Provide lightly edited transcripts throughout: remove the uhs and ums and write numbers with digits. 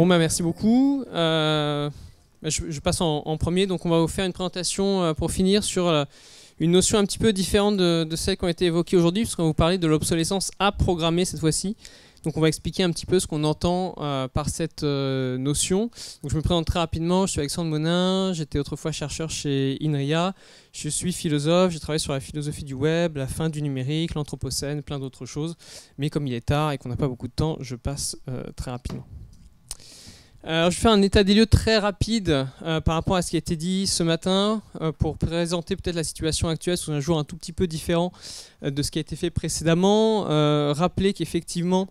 Bon, bah, merci beaucoup. Je passe en premier. Donc, on va vous faire une présentation pour finir sur une notion un petit peu différente de celles qui ont été évoquées aujourd'hui, parce qu'on va vous parler de l'obsolescence à programmer cette fois-ci. Donc, on va expliquer un petit peu ce qu'on entend par cette notion. Donc, je me présente très rapidement. Je suis Alexandre Monin. J'étais autrefois chercheur chez INRIA. Je suis philosophe. J'ai travaillé sur la philosophie du web, la fin du numérique, l'anthropocène, plein d'autres choses. Mais comme il est tard et qu'on n'a pas beaucoup de temps, je passe très rapidement. Alors, je fais un état des lieux très rapide par rapport à ce qui a été dit ce matin pour présenter peut-être la situation actuelle sous un jour un tout petit peu différent de ce qui a été fait précédemment. Rappeler qu'effectivement,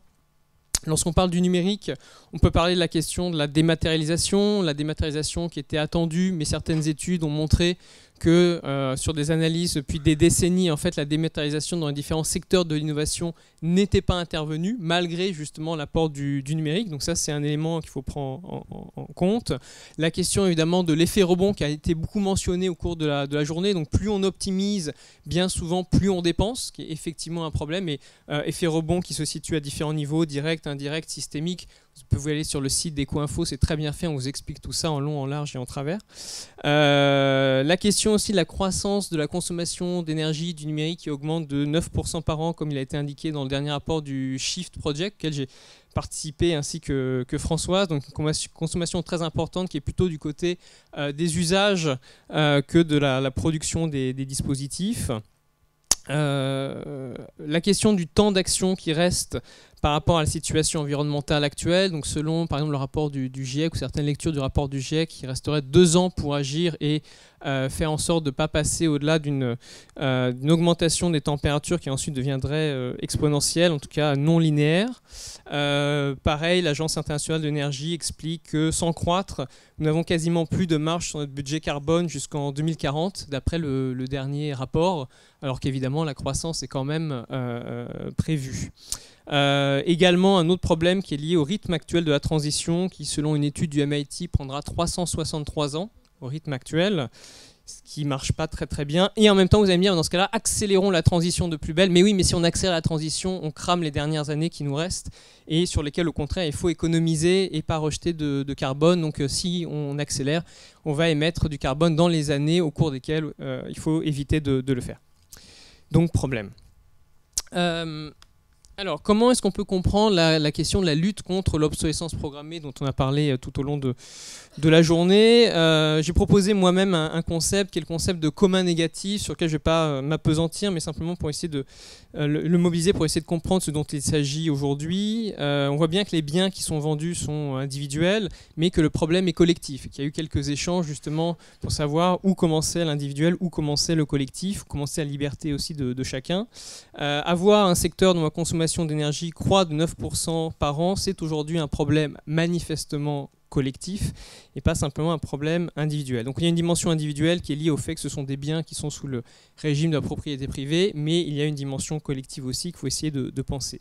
lorsqu'on parle du numérique, on peut parler de la question de la dématérialisation qui était attendue, mais certaines études ont montré que sur des analyses depuis des décennies, en fait, la dématérialisation dans les différents secteurs de l'innovation n'était pas intervenue, malgré justement l'apport du numérique. Donc ça, c'est un élément qu'il faut prendre en compte. La question évidemment de l'effet rebond qui a été beaucoup mentionné au cours de la journée. Donc plus on optimise, bien souvent, plus on dépense, ce qui est effectivement un problème. Et effet rebond qui se situe à différents niveaux, direct, indirect, systémique. Vous pouvez aller sur le site d'EcoInfo, c'est très bien fait, on vous explique tout ça en long, en large et en travers. La question aussi de la croissance de la consommation d'énergie du numérique qui augmente de 9% par an, comme il a été indiqué dans le dernier rapport du Shift Project, auquel j'ai participé ainsi que Françoise. Donc une consommation très importante qui est plutôt du côté des usages que de la production des dispositifs. La question du temps d'action qui reste par rapport à la situation environnementale actuelle, donc selon par exemple le rapport du GIEC ou certaines lectures du rapport du GIEC, il resterait 2 ans pour agir et faire en sorte de ne pas passer au-delà d'une augmentation des températures qui ensuite deviendrait exponentielle, en tout cas non linéaire. Pareil, l'Agence internationale de l'énergie explique que sans croître, nous n'avons quasiment plus de marge sur notre budget carbone jusqu'en 2040, d'après le dernier rapport, alors qu'évidemment la croissance est quand même prévue. Également un autre problème qui est lié au rythme actuel de la transition qui, selon une étude du MIT, prendra 363 ans au rythme actuel, ce qui ne marche pas très très bien. Et en même temps, vous allez me dire, dans ce cas-là, accélérons la transition de plus belle. Mais oui, mais si on accélère la transition, on crame les dernières années qui nous restent et sur lesquelles, au contraire, il faut économiser et pas rejeter de carbone. Donc si on accélère, on va émettre du carbone dans les années au cours desquelles il faut éviter de le faire. Donc problème. Alors, comment est-ce qu'on peut comprendre la question de la lutte contre l'obsolescence programmée dont on a parlé tout au long de la journée? J'ai proposé moi-même un concept qui est le concept de commun négatif sur lequel je ne vais pas m'apesantir, mais simplement pour essayer de le mobiliser, pour essayer de comprendre ce dont il s'agit aujourd'hui. On voit bien que les biens qui sont vendus sont individuels, mais que le problème est collectif. Qu'il y a eu quelques échanges justement pour savoir où commençait l'individuel, où commençait le collectif, où commençait la liberté aussi de chacun. Avoir un secteur dont la consommation d'énergie croît de 9% par an, c'est aujourd'hui un problème manifestement collectif et pas simplement un problème individuel. Donc il y a une dimension individuelle qui est liée au fait que ce sont des biens qui sont sous le régime de la propriété privée, mais il y a une dimension collective aussi qu'il faut essayer de penser.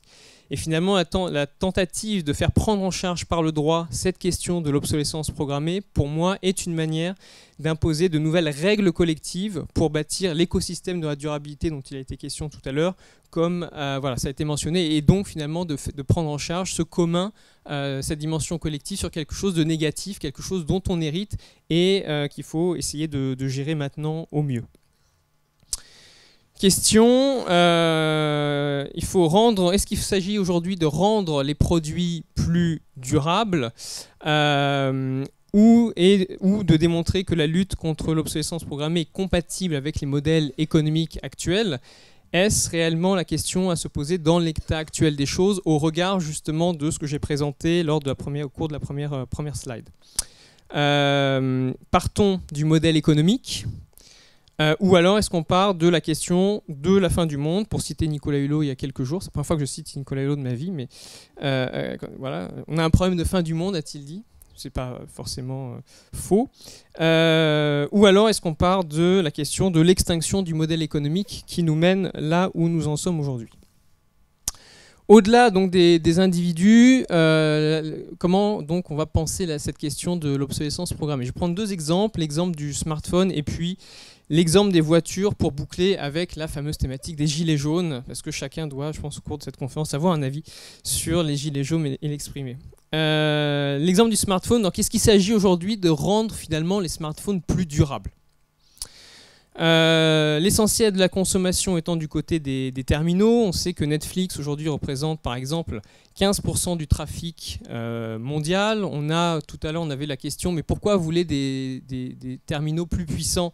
Et finalement, la tentative de faire prendre en charge par le droit cette question de l'obsolescence programmée, pour moi, est une manière d'imposer de nouvelles règles collectives pour bâtir l'écosystème de la durabilité dont il a été question tout à l'heure, comme voilà, ça a été mentionné, et donc finalement de prendre en charge ce commun, cette dimension collective sur quelque chose de négatif, quelque chose dont on hérite et qu'il faut essayer de gérer maintenant au mieux. Question, est-ce qu'il s'agit aujourd'hui de rendre les produits plus durables ou de démontrer que la lutte contre l'obsolescence programmée est compatible avec les modèles économiques actuels? Est-ce réellement la question à se poser dans l'état actuel des choses au regard justement de ce que j'ai présenté au cours de la première slide? Partons du modèle économique. Ou alors est-ce qu'on part de la question de la fin du monde, pour citer Nicolas Hulot il y a quelques jours. C'est la première fois que je cite Nicolas Hulot de ma vie, mais voilà, on a un problème de fin du monde, a-t-il dit. C'est pas forcément faux. Ou alors est-ce qu'on part de la question de l'extinction du modèle économique qui nous mène là où nous en sommes aujourd'hui? Au-delà donc des individus, comment donc on va penser cette question de l'obsolescence programmée? Je vais prendre deux exemples, l'exemple du smartphone et puis l'exemple des voitures pour boucler avec la fameuse thématique des gilets jaunes, parce que chacun doit, je pense, au cours de cette conférence, avoir un avis sur les gilets jaunes et l'exprimer. L'exemple du smartphone, donc qu'est-ce qu'il s'agit aujourd'hui de rendre finalement les smartphones plus durables? L'essentiel de la consommation étant du côté des terminaux, on sait que Netflix aujourd'hui représente par exemple 15% du trafic mondial. Tout à l'heure on avait la question, mais pourquoi vous voulez des terminaux plus puissants?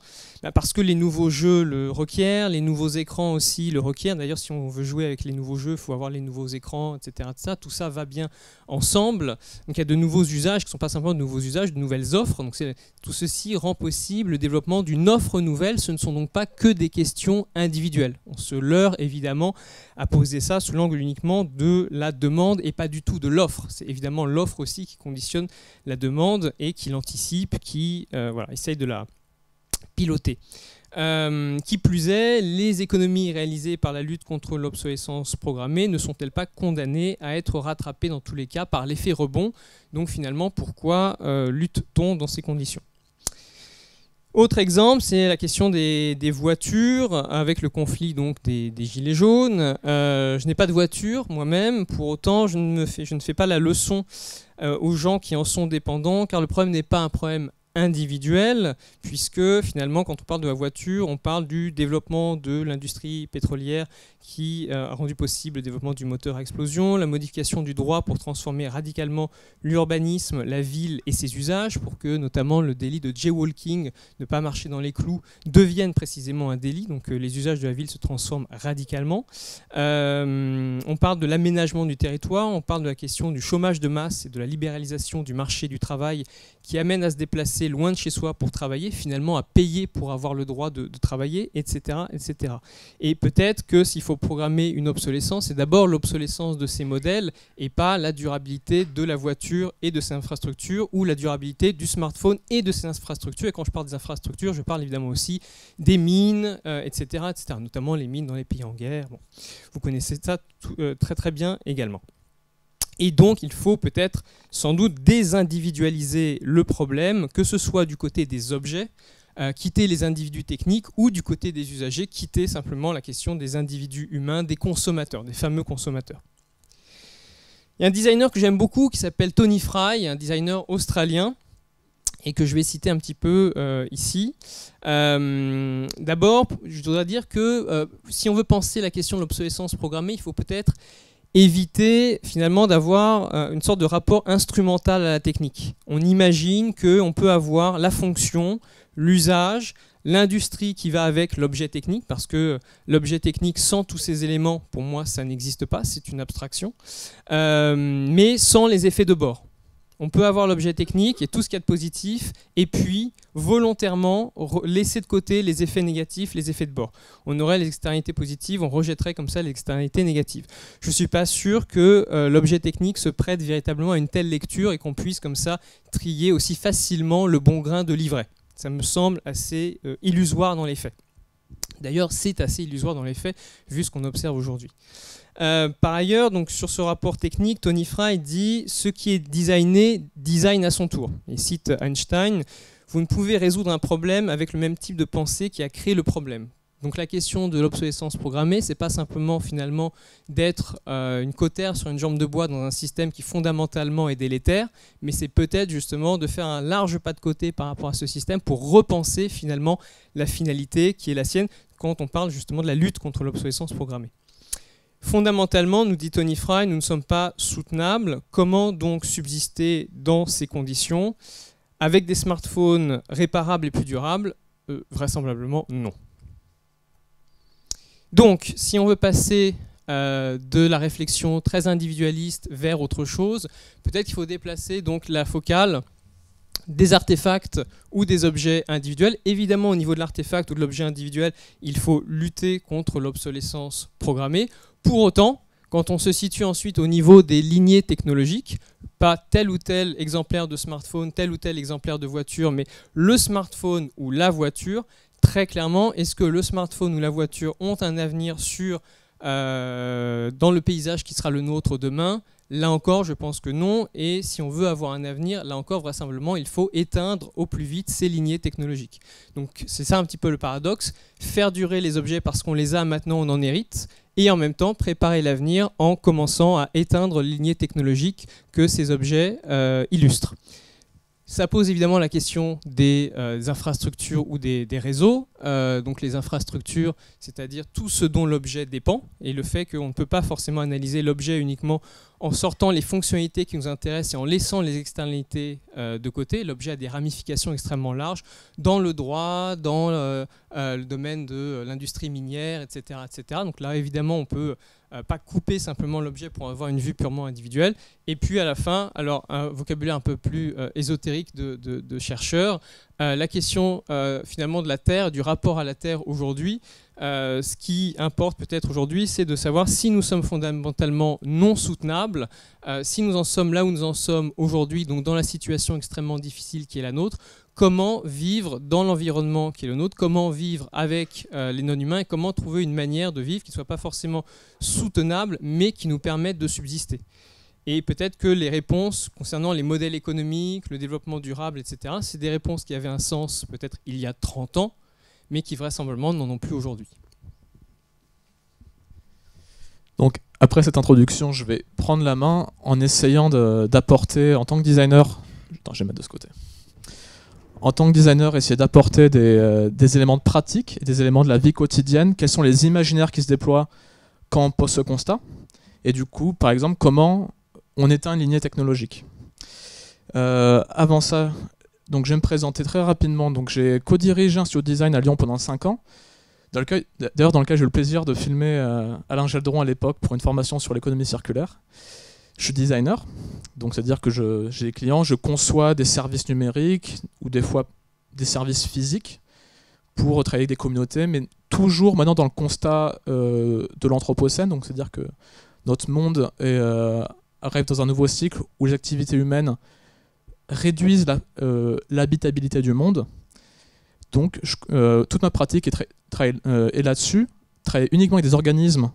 Parce que les nouveaux jeux le requièrent, les nouveaux écrans aussi le requièrent. D'ailleurs, si on veut jouer avec les nouveaux jeux, il faut avoir les nouveaux écrans, etc. Tout ça va bien ensemble. Donc il y a de nouveaux usages qui ne sont pas simplement de nouveaux usages, de nouvelles offres. Donc tout ceci rend possible le développement d'une offre nouvelle. Ce ne sont donc pas que des questions individuelles. On se leurre évidemment à poser ça sous l'angle uniquement de la demande et pas du tout de l'offre. C'est évidemment l'offre aussi qui conditionne la demande et qui l'anticipe, qui essaye de la piloter. Qui plus est, les économies réalisées par la lutte contre l'obsolescence programmée ne sont-elles pas condamnées à être rattrapées dans tous les cas par l'effet rebond? Donc finalement, pourquoi lutte-t-on dans ces conditions? Autre exemple, c'est la question des voitures, avec le conflit donc des gilets jaunes. Je n'ai pas de voiture moi-même, pour autant je ne fais pas la leçon aux gens qui en sont dépendants, car le problème n'est pas un problème individuel, puisque finalement quand on parle de la voiture, on parle du développement de l'industrie pétrolière qui a rendu possible le développement du moteur à explosion, la modification du droit pour transformer radicalement l'urbanisme, la ville et ses usages, pour que notamment le délit de jaywalking, ne pas marcher dans les clous, devienne précisément un délit, donc les usages de la ville se transforment radicalement. On parle de l'aménagement du territoire, on parle de la question du chômage de masse et de la libéralisation du marché du travail qui amène à se déplacer loin de chez soi pour travailler, finalement à payer pour avoir le droit de travailler, etc., etc. Et peut-être que s'il faut programmer une obsolescence, c'est d'abord l'obsolescence de ces modèles et pas la durabilité de la voiture et de ses infrastructures ou la durabilité du smartphone et de ses infrastructures. Et quand je parle des infrastructures, je parle évidemment aussi des mines, etc., etc., notamment les mines dans les pays en guerre. Bon, vous connaissez ça très très bien également. Et donc, il faut peut-être sans doute désindividualiser le problème, que ce soit du côté des objets, quitter les individus techniques, ou du côté des usagers, quitter simplement la question des individus humains, des consommateurs, des fameux consommateurs. Il y a un designer que j'aime beaucoup qui s'appelle Tony Fry, un designer australien, et que je vais citer un petit peu ici. D'abord, je dois dire que si on veut penser la question de l'obsolescence programmée, il faut peut-être éviter finalement d'avoir une sorte de rapport instrumental à la technique. On imagine qu'on peut avoir la fonction, l'usage, l'industrie qui va avec l'objet technique, parce que l'objet technique sans tous ces éléments, pour moi, ça n'existe pas, c'est une abstraction, mais sans les effets de bord. On peut avoir l'objet technique et tout ce qu'il y a de positif, et puis volontairement laisser de côté les effets négatifs, les effets de bord. On aurait les externalités positives, on rejetterait comme ça les externalités négatives. Je ne suis pas sûr que l'objet technique se prête véritablement à une telle lecture et qu'on puisse comme ça trier aussi facilement le bon grain de l'ivraie. Ça me semble assez illusoire dans les faits. D'ailleurs, c'est assez illusoire dans les faits, vu ce qu'on observe aujourd'hui. Par ailleurs, donc, sur ce rapport technique, Tony Fry dit « Ce qui est designé, design à son tour ». Il cite Einstein « Vous ne pouvez résoudre un problème avec le même type de pensée qui a créé le problème ». Donc la question de l'obsolescence programmée, c'est pas simplement finalement d'être une cautère sur une jambe de bois dans un système qui fondamentalement est délétère, mais c'est peut-être justement de faire un large pas de côté par rapport à ce système pour repenser finalement la finalité qui est la sienne quand on parle justement de la lutte contre l'obsolescence programmée. Fondamentalement, nous dit Tony Fry, nous ne sommes pas soutenables. Comment donc subsister dans ces conditions? Avec des smartphones réparables et plus durables? Vraisemblablement non. Donc, si on veut passer de la réflexion très individualiste vers autre chose, peut-être qu'il faut déplacer donc la focale des artefacts ou des objets individuels. Évidemment, au niveau de l'artefact ou de l'objet individuel, il faut lutter contre l'obsolescence programmée. Pour autant, quand on se situe ensuite au niveau des lignées technologiques, pas tel ou tel exemplaire de smartphone, tel ou tel exemplaire de voiture, mais le smartphone ou la voiture, très clairement, est-ce que le smartphone ou la voiture ont un avenir sur dans le paysage qui sera le nôtre demain? Là encore, je pense que non. Et si on veut avoir un avenir, là encore, vraisemblablement, il faut éteindre au plus vite ces lignées technologiques. Donc c'est ça un petit peu le paradoxe. Faire durer les objets parce qu'on les a maintenant, on en hérite. Et en même temps, préparer l'avenir en commençant à éteindre les lignées technologiques que ces objets illustrent. Ça pose évidemment la question des infrastructures ou des réseaux. Donc les infrastructures, c'est-à-dire tout ce dont l'objet dépend, et le fait qu'on ne peut pas forcément analyser l'objet uniquement en sortant les fonctionnalités qui nous intéressent et en laissant les externalités de côté. L'objet a des ramifications extrêmement larges dans le droit, dans le domaine de l'industrie minière, etc., etc. Donc là, évidemment, on peut pas couper simplement l'objet pour avoir une vue purement individuelle. Et puis à la fin, alors un vocabulaire un peu plus ésotérique de chercheurs, la question finalement de la Terre, du rapport à la Terre aujourd'hui. Ce qui importe peut-être aujourd'hui, c'est de savoir si nous sommes fondamentalement non soutenables, si nous en sommes là où nous en sommes aujourd'hui, donc dans la situation extrêmement difficile qui est la nôtre, comment vivre dans l'environnement qui est le nôtre, comment vivre avec les non-humains et comment trouver une manière de vivre qui ne soit pas forcément soutenable, mais qui nous permette de subsister. Et peut-être que les réponses concernant les modèles économiques, le développement durable, etc., c'est des réponses qui avaient un sens peut-être il y a 30 ans, mais qui vraisemblablement n'en ont plus aujourd'hui. Donc après cette introduction, je vais prendre la main en essayant d'apporter, en tant que designer, attends, je vais mettre de ce côté. En tant que designer, essayer d'apporter des éléments de pratique, et des éléments de la vie quotidienne. Quels sont les imaginaires qui se déploient quand on pose ce constat? Et du coup, par exemple, comment on éteint une lignée technologique. Avant ça, donc je vais me présenter très rapidement. Donc j'ai co-dirigé un studio de design à Lyon pendant 5 ans. D'ailleurs, dans lequel j'ai eu le plaisir de filmer Alain Geldron à l'époque pour une formation sur l'économie circulaire. Je suis designer, donc c'est-à-dire que j'ai des clients, je conçois des services numériques ou des fois des services physiques pour travailler avec des communautés, mais toujours maintenant dans le constat de l'anthropocène, donc c'est-à-dire que notre monde arrive dans un nouveau cycle où les activités humaines réduisent l'habitabilité du monde. Donc toute ma pratique est là-dessus, travailler uniquement avec des organismes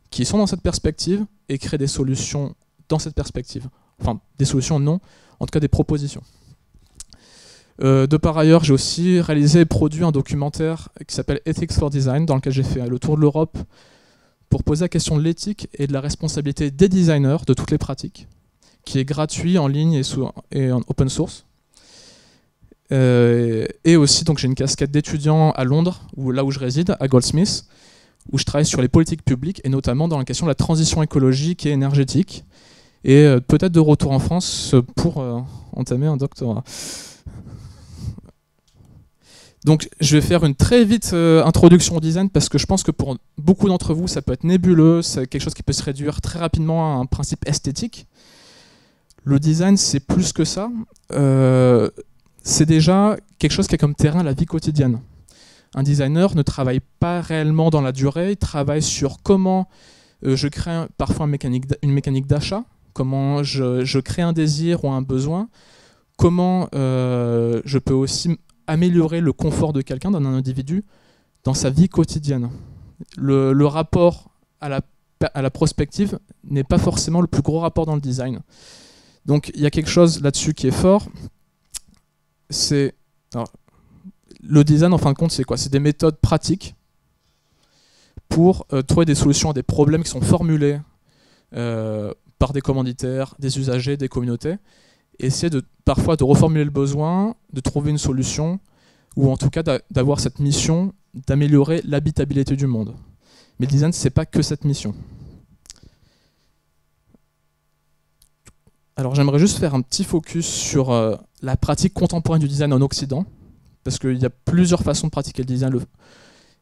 qui sont dans cette perspective et créer des solutions dans cette perspective. Enfin, des solutions non, en tout cas des propositions. De par ailleurs, j'ai aussi réalisé et produit un documentaire qui s'appelle Ethics for Design, dans lequel j'ai fait le tour de l'Europe pour poser la question de l'éthique et de la responsabilité des designers de toutes les pratiques, qui est gratuit en ligne et en open source. Et aussi, donc j'ai une casquette d'étudiant à Londres, là où je réside, à Goldsmiths, où je travaille sur les politiques publiques et notamment dans la question de la transition écologique et énergétique, et peut-être de retour en France pour entamer un doctorat. Donc je vais faire une très vite introduction au design parce que je pense que pour beaucoup d'entre vous ça peut être nébuleux, c'est quelque chose qui peut se réduire très rapidement à un principe esthétique. Le design c'est plus que ça, c'est déjà quelque chose qui a comme terrain la vie quotidienne. Un designer ne travaille pas réellement dans la durée, il travaille sur comment je crée parfois une mécanique d'achat, comment je crée un désir ou un besoin, comment je peux aussi améliorer le confort de quelqu'un, d'un individu, dans sa vie quotidienne. Le rapport à la prospective n'est pas forcément le plus gros rapport dans le design. Donc il y a quelque chose là-dessus qui est fort. Le design, en fin de compte, c'est quoi? C'est des méthodes pratiques pour trouver des solutions à des problèmes qui sont formulés par des commanditaires, des usagers, des communautés, et essayer parfois de reformuler le besoin, de trouver une solution, ou en tout cas d'avoir cette mission d'améliorer l'habitabilité du monde. Mais le design, ce n'est pas que cette mission. Alors j'aimerais juste faire un petit focus sur la pratique contemporaine du design en Occident, parce qu'il y a plusieurs façons de pratiquer le design,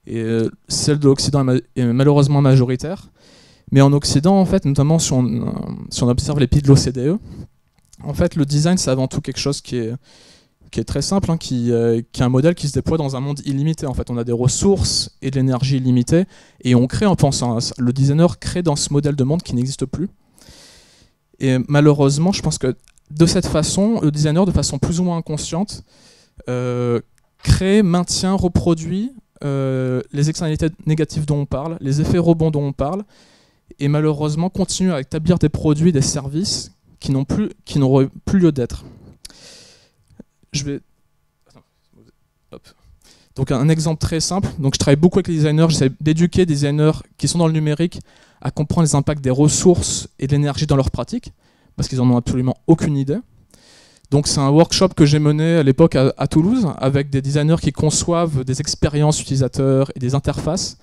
et celle de l'Occident est malheureusement majoritaire. Mais en Occident, en fait, notamment si on observe les pays de l'OCDE, en fait, le design, c'est avant tout quelque chose qui est très simple, hein, qui est un modèle qui se déploie dans un monde illimité. En fait, on a des ressources et de l'énergie illimitée, et on crée en pensant à ça. Le designer crée dans ce modèle de monde qui n'existe plus. Et malheureusement, je pense que de cette façon, le designer, de façon plus ou moins inconsciente, crée, maintient, reproduit les externalités négatives dont on parle, les effets rebonds dont on parle, et malheureusement continuent à établir des produits, des services qui n'auraient plus lieu d'être. Je vais... Hop. Donc un exemple très simple, donc je travaille beaucoup avec les designers, j'essaie d'éduquer des designers qui sont dans le numérique à comprendre les impacts des ressources et de l'énergie dans leur pratique, parce qu'ils n'en ont absolument aucune idée. Donc c'est un workshop que j'ai mené à l'époque à Toulouse, avec des designers qui conçoivent des expériences utilisateurs et des interfaces.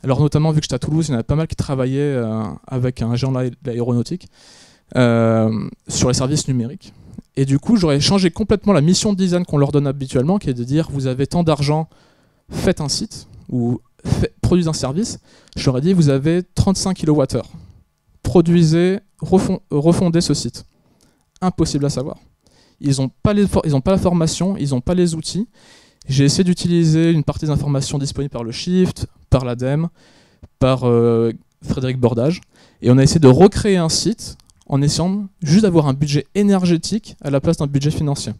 Alors notamment, vu que j'étais à Toulouse, il y en avait pas mal qui travaillaient avec un géant de l'aéronautique sur les services numériques. Et du coup, j'aurais changé complètement la mission de design qu'on leur donne habituellement, qui est de dire, vous avez tant d'argent, faites un site, ou produisez un service. Je leur ai dit, vous avez 35 kWh. Produisez, refondez ce site. Impossible à savoir. Ils n'ont pas la formation, ils n'ont pas les outils. J'ai essayé d'utiliser une partie des informations disponibles par le Shift, par l'ADEME, par Frédéric Bordage. Et on a essayé de recréer un site en essayant juste d'avoir un budget énergétique à la place d'un budget financier.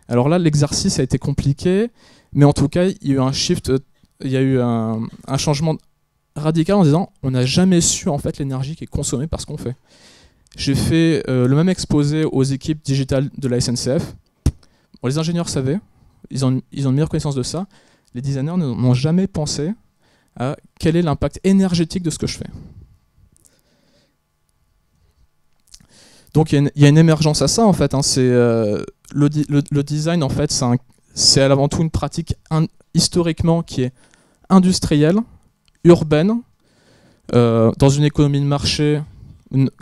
Alors là, l'exercice a été compliqué, mais en tout cas, il y a eu un shift, il y a eu un changement radical en disant on n'a jamais su en fait l'énergie qui est consommée par ce qu'on fait. J'ai fait le même exposé aux équipes digitales de la SNCF. Bon, les ingénieurs savaient, ils ont une meilleure connaissance de ça. Les designers n'ont jamais pensé à quel est l'impact énergétique de ce que je fais. Donc il y a une émergence à ça en fait. Hein. Le design en fait, c'est avant tout une pratique historiquement qui est industrielle, urbaine, dans une économie de marché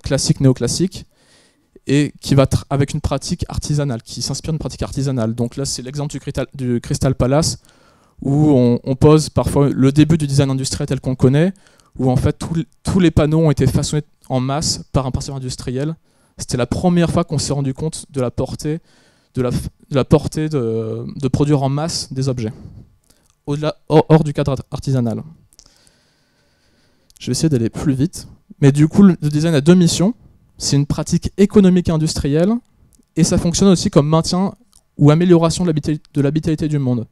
classique, néoclassique, et qui va avec une pratique artisanale, qui s'inspire d'une pratique artisanale. Donc là, c'est l'exemple du Crystal Palace, où on pose parfois le début du design industriel tel qu'on le connaît, où en fait tous les panneaux ont été façonnés en masse par un principe industriel. C'était la première fois qu'on s'est rendu compte de la portée de produire en masse des objets, hors du cadre artisanal. Je vais essayer d'aller plus vite. Mais du coup, le design a deux missions. C'est une pratique économique et industrielle, et ça fonctionne aussi comme maintien ou amélioration de l'habitabilité du monde.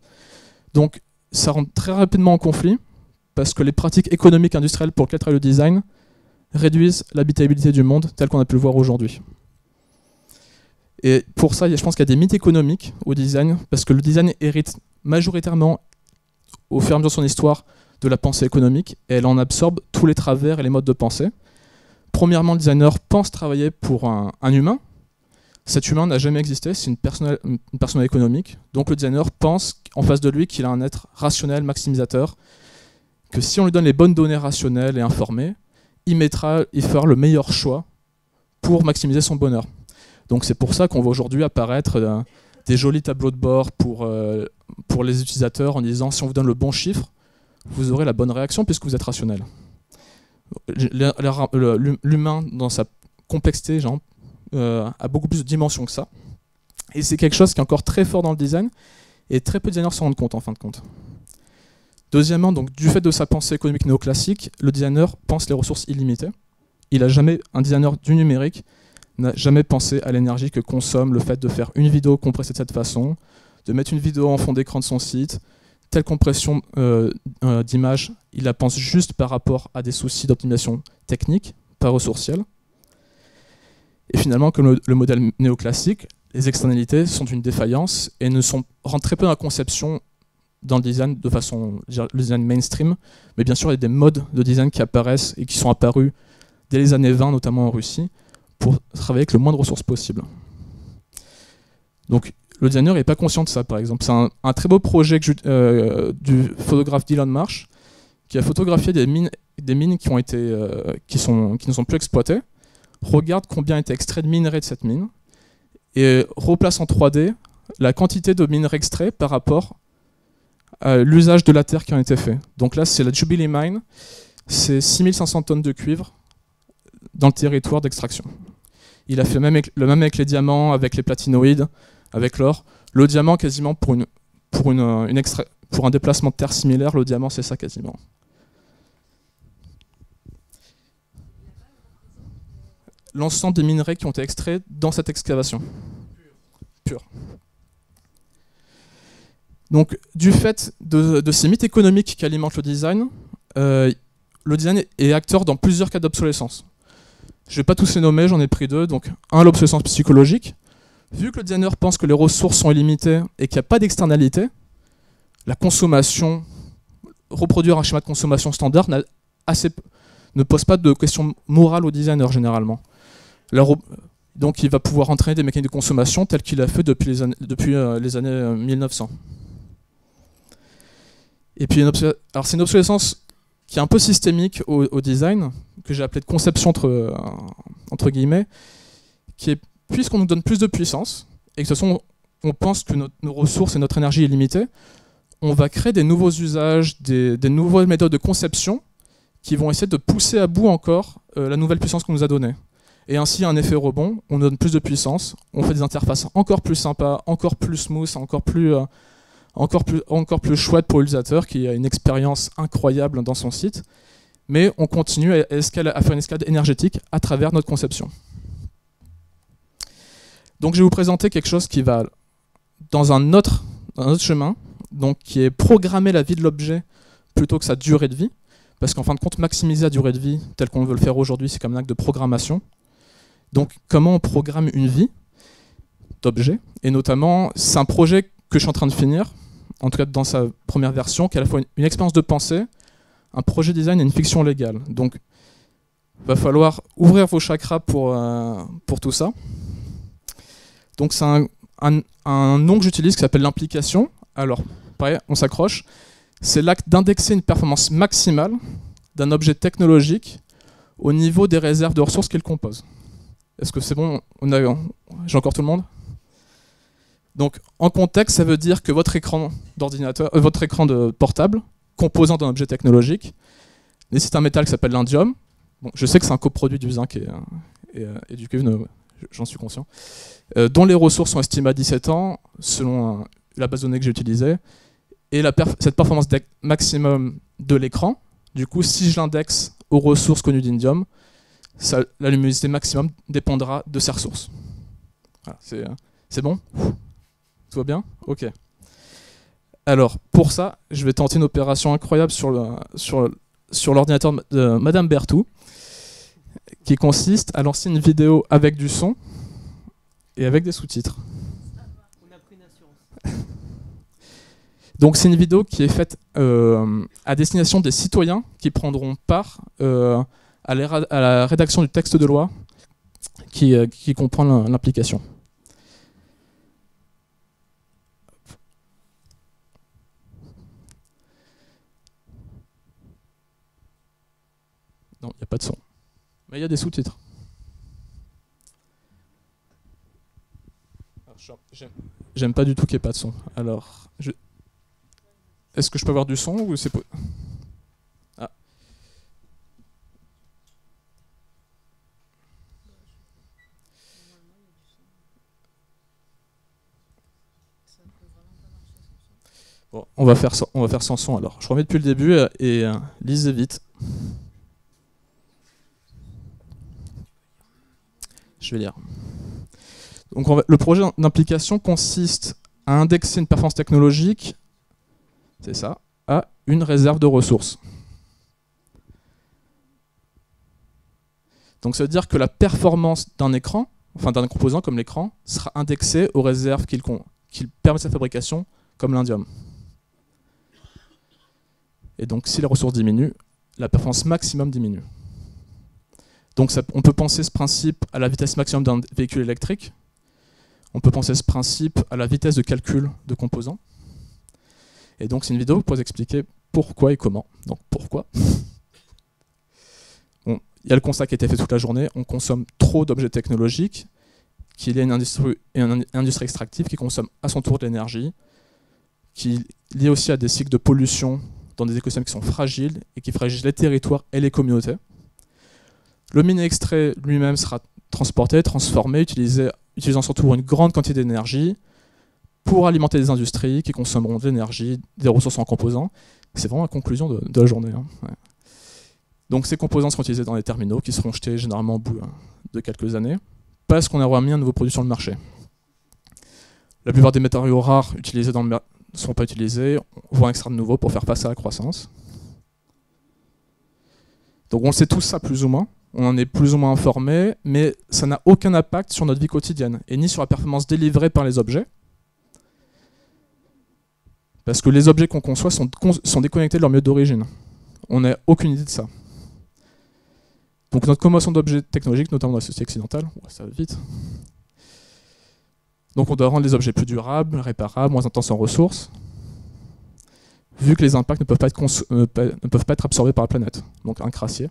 Donc ça rentre très rapidement en conflit, parce que les pratiques économiques et industrielles pour lesquelles travaille le design réduisent l'habitabilité du monde tel qu'on a pu le voir aujourd'hui. Et pour ça, je pense qu'il y a des mythes économiques au design, parce que le design hérite majoritairement, au fur et à mesure de son histoire, de la pensée économique, et elle en absorbe tous les travers et les modes de pensée. Premièrement, le designer pense travailler pour un humain. Cet humain n'a jamais existé, c'est une personne économique. Donc le designer pense en face de lui qu'il a un être rationnel, maximisateur, que si on lui donne les bonnes données rationnelles et informées, il fera le meilleur choix pour maximiser son bonheur. Donc c'est pour ça qu'on voit aujourd'hui apparaître des jolis tableaux de bord pour les utilisateurs en disant si on vous donne le bon chiffre, vous aurez la bonne réaction puisque vous êtes rationnel. L'humain, dans sa complexité, a beaucoup plus de dimensions que ça. Et c'est quelque chose qui est encore très fort dans le design, et très peu de designers s'en rendent compte en fin de compte. Deuxièmement, donc, du fait de sa pensée économique néoclassique, le designer pense les ressources illimitées. Un designer du numérique n'a jamais pensé à l'énergie que consomme le fait de faire une vidéo compressée de cette façon, de mettre une vidéo en fond d'écran de son site. Telle compression d'image, il la pense juste par rapport à des soucis d'optimisation technique, pas ressourcielle. Et finalement, comme le modèle néoclassique, les externalités sont une défaillance et rentrent très peu dans la conception dans le design de façon, le design mainstream. Mais bien sûr, il y a des modes de design qui apparaissent et qui sont apparus dès les années 20, notamment en Russie, pour travailler avec le moins de ressources possible. Donc, le designer n'est pas conscient de ça, par exemple. C'est un très beau projet du photographe Dylan Marsh, qui a photographié des mines qui ne sont plus exploitées, regarde combien a été extrait de minerais de cette mine, et replace en 3D la quantité de minerais extraits par rapport à l'usage de la terre qui en a été fait. Donc là, c'est la Jubilee Mine, c'est 6500 tonnes de cuivre dans le territoire d'extraction. Il a fait le même avec les diamants, avec les platinoïdes, avec l'or. Le diamant, quasiment, pour un déplacement de terre similaire, le diamant, c'est ça quasiment. L'ensemble des minerais qui ont été extraits dans cette excavation. Pure. Donc, du fait de ces mythes économiques qui alimentent le design est acteur dans plusieurs cas d'obsolescence. Je ne vais pas tous les nommer, j'en ai pris 2. Donc, l'obsolescence psychologique. Vu que le designer pense que les ressources sont illimitées et qu'il n'y a pas d'externalité, la consommation, reproduire un schéma de consommation standard ne pose pas de questions morales au designer généralement. Donc il va pouvoir entraîner des mécaniques de consommation telles qu'il a fait depuis les années 1900. Et puis c'est une obsolescence qui est un peu systémique au design, que j'ai appelé de conception entre guillemets, qui est puisqu'on nous donne plus de puissance, et que de toute façon on pense que nos ressources et notre énergie est limitée, on va créer des nouveaux usages, des nouvelles méthodes de conception qui vont essayer de pousser à bout encore la nouvelle puissance qu'on nous a donnée. Et ainsi, il y a un effet rebond, on donne plus de puissance, on fait des interfaces encore plus sympas, encore plus smooth, encore plus chouette pour l'utilisateur qui a une expérience incroyable dans son site, mais on continue à faire une escalade énergétique à travers notre conception. Donc je vais vous présenter quelque chose qui va dans un autre chemin, donc qui est programmer la vie de l'objet plutôt que sa durée de vie, parce qu'en fin de compte, maximiser la durée de vie, tel qu'on veut le faire aujourd'hui, c'est comme un acte de programmation. Donc comment on programme une vie d'objet, et notamment, c'est un projet que je suis en train de finir, en tout cas dans sa première version, qui est à la fois une expérience de pensée, un projet design et une fiction légale. Donc il va falloir ouvrir vos chakras pour tout ça. Donc c'est un nom que j'utilise qui s'appelle l'implication. Alors, pareil, on s'accroche. C'est l'acte d'indexer une performance maximale d'un objet technologique au niveau des réserves de ressources qu'il compose. Est-ce que c'est bon? J'ai encore tout le monde? Donc, en contexte, ça veut dire que votre écran d'ordinateur, votre écran de portable, composant d'un objet technologique, nécessite un métal qui s'appelle l'indium. Bon, je sais que c'est un coproduit du zinc et du cuivre, j'en suis conscient. Dont les ressources sont estimées à 17 ans, selon la base de données que j'ai utilisée, et cette performance maximum de l'écran, du coup, si je l'indexe aux ressources connues d'indium, la luminosité maximum dépendra de ces ressources. Voilà, c'est bon? Tout va bien? Ok. Alors, pour ça, je vais tenter une opération incroyable sur l'ordinateur de Madame Berthoud, qui consiste à lancer une vidéo avec du son et avec des sous-titres. On a pris une assurance. Donc c'est une vidéo qui est faite à destination des citoyens qui prendront part à la rédaction du texte de loi qui comprend l'implication. Non, il n'y a pas de son. Mais il y a des sous-titres. J'aime pas du tout qu'il n'y ait pas de son. Alors, est-ce que je peux avoir du son ou c'est... Ah. Bon, on va faire sans son alors. Je remets depuis le début et lisez vite. Je vais lire. Donc le projet d'implication consiste à indexer une performance technologique, c'est ça, à une réserve de ressources. Donc ça veut dire que la performance d'un écran, enfin d'un composant comme l'écran, sera indexée aux réserves qu'il permet sa fabrication, comme l'indium. Et donc si les ressources diminuent, la performance maximum diminue. Donc on peut penser ce principe à la vitesse maximum d'un véhicule électrique. On peut penser ce principe à la vitesse de calcul de composants. Et donc c'est une vidéo pour vous expliquer pourquoi et comment. Donc pourquoi? Bon, il y a le constat qui a été fait toute la journée. On consomme trop d'objets technologiques, qu'il y a une industrie extractive qui consomme à son tour de l'énergie, qui est liée aussi à des cycles de pollution dans des écosystèmes qui sont fragiles et qui fragilisent les territoires et les communautés. Le mini-extrait lui-même sera transporté, transformé, utilisant surtout une grande quantité d'énergie pour alimenter des industries qui consommeront de l'énergie, des ressources en composants. C'est vraiment la conclusion de la journée. Hein. Ouais. Donc ces composants seront utilisés dans les terminaux qui seront jetés généralement au bout de quelques années parce qu'on aura mis un nouveau produit sur le marché. La plupart des matériaux rares utilisés dans ne seront pas utilisés, on va en extraire de nouveaux pour faire face à la croissance. Donc on sait tout ça plus ou moins, on en est plus ou moins informé, mais ça n'a aucun impact sur notre vie quotidienne, et ni sur la performance délivrée par les objets. Parce que les objets qu'on conçoit sont déconnectés de leur milieu d'origine. On n'a aucune idée de ça. Donc notre consommation d'objets technologiques, notamment dans la société occidentale, ça va vite. Donc on doit rendre les objets plus durables, réparables, moins intenses en ressources, vu que les impacts ne peuvent pas être absorbés par la planète. Donc un crassier.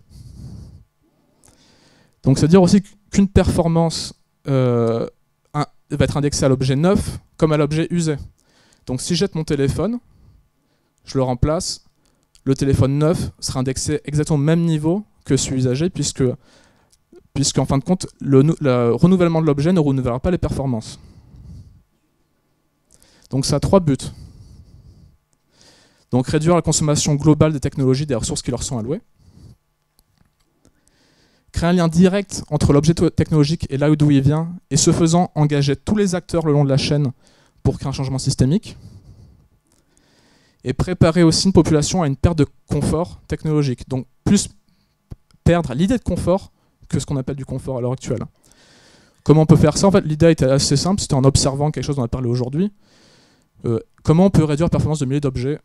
Donc c'est-à-dire aussi qu'une performance va être indexée à l'objet neuf comme à l'objet usé. Donc si je jette mon téléphone, je le remplace, le téléphone neuf sera indexé exactement au même niveau que celui usagé, puisque en fin de compte, le renouvellement de l'objet ne renouvellera pas les performances. Donc ça a 3 buts. Donc réduire la consommation globale des technologies, des ressources qui leur sont allouées. Créer un lien direct entre l'objet technologique et là d'où il vient, et ce faisant, engager tous les acteurs le long de la chaîne pour créer un changement systémique. Et préparer aussi une population à une perte de confort technologique. Donc plus perdre l'idée de confort que ce qu'on appelle du confort à l'heure actuelle. Comment on peut faire ça? En fait, l'idée était assez simple, c'était en observant quelque chose dont on a parlé aujourd'hui. Comment on peut réduire la performance de milliers d'objets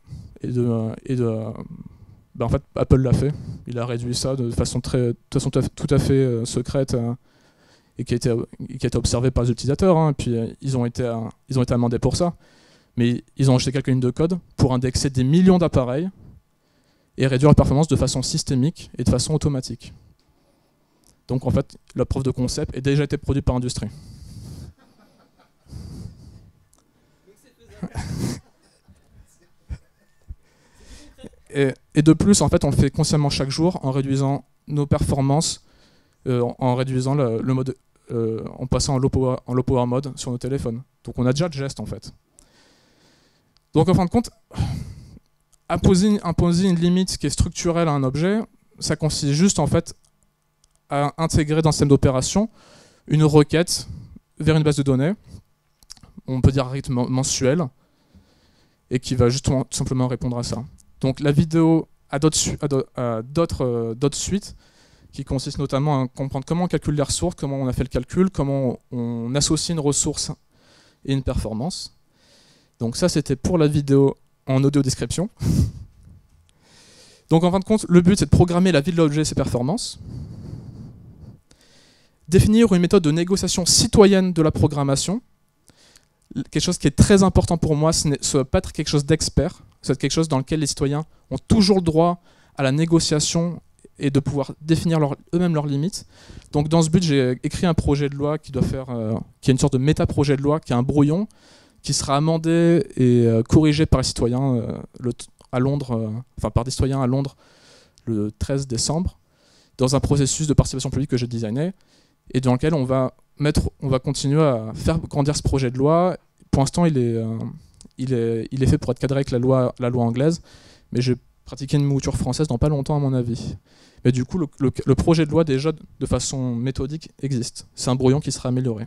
en fait, Apple l'a fait. Il a réduit ça de façon tout à fait secrète et qui a été observée par les utilisateurs. Hein, et puis ils ont été amendés pour ça. Mais ils ont acheté quelques lignes de code pour indexer des millions d'appareils et réduire la performance de façon systémique et de façon automatique. Donc en fait, la preuve de concept a déjà été produite par l'industrie. Et de plus, en fait, on le fait consciemment chaque jour en réduisant nos performances, en réduisant le mode, en passant en low power mode sur nos téléphones. Donc on a déjà le geste en fait. Donc en fin de compte, imposer une limite qui est structurelle à un objet, ça consiste juste en fait à intégrer dans le système d'opération une requête vers une base de données, on peut dire à rythme mensuel, et qui va justement tout simplement répondre à ça. Donc la vidéo a d'autres suites qui consistent notamment à comprendre comment on calcule les ressources, comment on a fait le calcul, comment on associe une ressource et une performance. Donc ça c'était pour la vidéo en audio description. Donc en fin de compte, le but c'est de programmer la vie de l'objet et ses performances. Définir une méthode de négociation citoyenne de la programmation. Quelque chose qui est très important pour moi, ce ne doit pas être quelque chose d'expert, c'est quelque chose dans lequel les citoyens ont toujours le droit à la négociation et de pouvoir définir eux-mêmes leurs limites. Donc dans ce but, j'ai écrit un projet de loi qui est une sorte de méta-projet de loi, qui est un brouillon, qui sera amendé et corrigé par les citoyens à Londres, par des citoyens à Londres le 13 décembre, dans un processus de participation publique que j'ai designé, et dans lequel on va continuer à faire grandir ce projet de loi. Pour l'instant, il est fait pour être cadré avec la loi anglaise, mais je vais pratiquer une mouture française dans pas longtemps à mon avis. Mais du coup, le projet de loi déjà de façon méthodique existe. C'est un brouillon qui sera amélioré.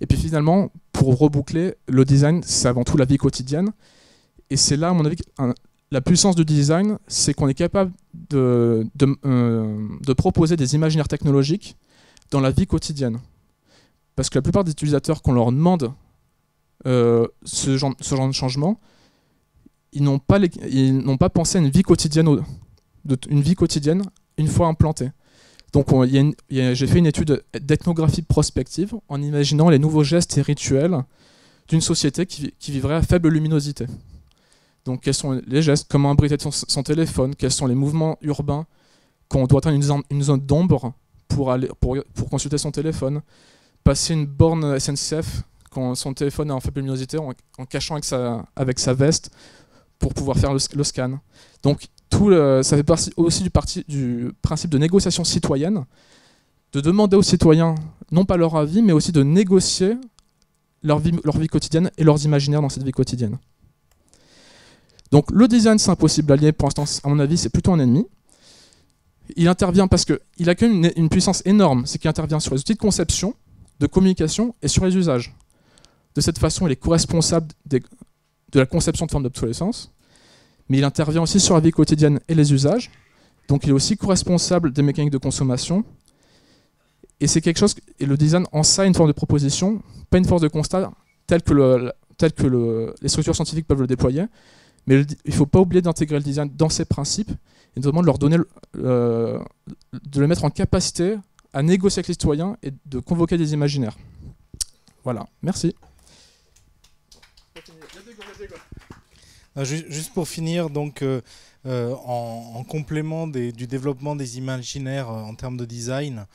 Et puis finalement, pour reboucler, le design, c'est avant tout la vie quotidienne. Et c'est là, à mon avis, la puissance du design, c'est qu'on est capable de proposer des imaginaires technologiques dans la vie quotidienne. Parce que la plupart des utilisateurs, qu'on leur demande ce genre de changement, ils n'ont pas pensé à une vie quotidienne une fois implantée. Donc j'ai fait une étude d'ethnographie prospective en imaginant les nouveaux gestes et rituels d'une société qui vivrait à faible luminosité. Donc quels sont les gestes, comment abriter son téléphone, quels sont les mouvements urbains quand on doit atteindre une zone d'ombre pour consulter son téléphone, passer une borne SNCF quand son téléphone est en faible luminosité en cachant avec sa veste pour pouvoir faire le scan. Donc ça fait partie aussi du principe de négociation citoyenne, de demander aux citoyens, non pas leur avis, mais aussi de négocier leur vie quotidienne et leurs imaginaires dans cette vie quotidienne. Donc le design, c'est impossible à lier, pour l'instant, à mon avis, c'est plutôt un ennemi. Il intervient parce qu'il a une puissance énorme, c'est qu'il intervient sur les outils de conception, de communication et sur les usages. De cette façon, il est co-responsable de la conception de forme d'obsolescence, mais il intervient aussi sur la vie quotidienne et les usages. Donc il est aussi co-responsable des mécaniques de consommation. Et c'est quelque chose, et le design en ça une forme de proposition, pas une force de constat telle que, les structures scientifiques peuvent le déployer. Mais il ne faut pas oublier d'intégrer le design dans ses principes, et notamment de leur donner, de le mettre en capacité à négocier avec les citoyens et de convoquer des imaginaires. Voilà, merci. Juste pour finir, donc, en complément du développement des imaginaires en termes de design,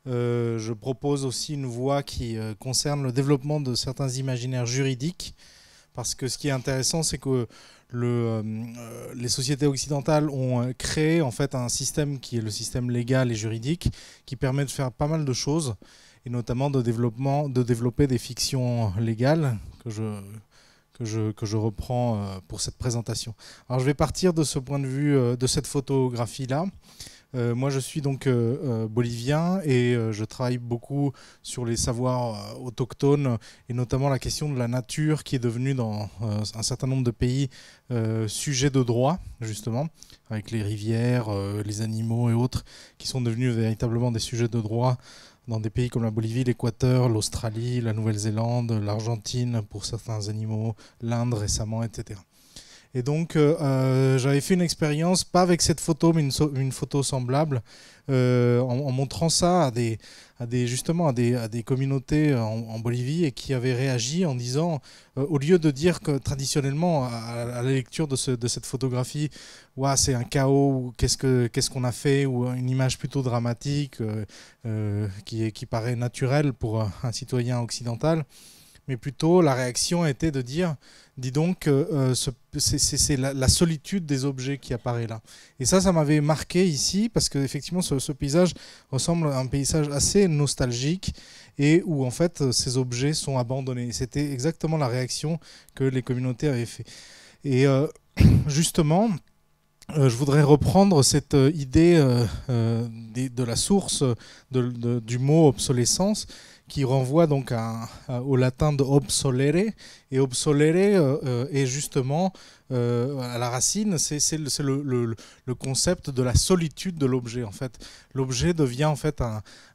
je propose aussi une voie qui concerne le développement de certains imaginaires juridiques, parce que ce qui est intéressant, c'est que les sociétés occidentales ont créé en fait un système qui est le système légal et juridique, qui permet de faire pas mal de choses, et notamment de développer des fictions légales que je reprends pour cette présentation. Alors je vais partir de ce point de vue, de cette photographie-là. Moi je suis donc bolivien et je travaille beaucoup sur les savoirs autochtones et notamment la question de la nature qui est devenue dans un certain nombre de pays sujet de droit, justement, avec les rivières, les animaux et autres qui sont devenus véritablement des sujets de droit dans des pays comme la Bolivie, l'Équateur, l'Australie, la Nouvelle-Zélande, l'Argentine pour certains animaux, l'Inde récemment, etc. Et donc j'avais fait une expérience, pas avec cette photo, mais une photo semblable, en montrant ça à des communautés en Bolivie, et qui avaient réagi en disant, au lieu de dire que traditionnellement à la lecture de cette photographie, ouais, c'est un chaos, ou qu'est-ce qu'on a fait, ou une image plutôt dramatique qui paraît naturelle pour un citoyen occidental, mais plutôt la réaction était de dire, dis donc, c'est la solitude des objets qui apparaît là. Et ça m'avait marqué ici, parce qu'effectivement ce paysage ressemble à un paysage assez nostalgique, et où en fait ces objets sont abandonnés. C'était exactement la réaction que les communautés avaient fait. Et justement, je voudrais reprendre cette idée de la source du mot obsolescence, qui renvoie donc au latin de obsolere, et obsolere est justement à la racine, c'est le concept de la solitude de l'objet. En fait, l'objet devient en fait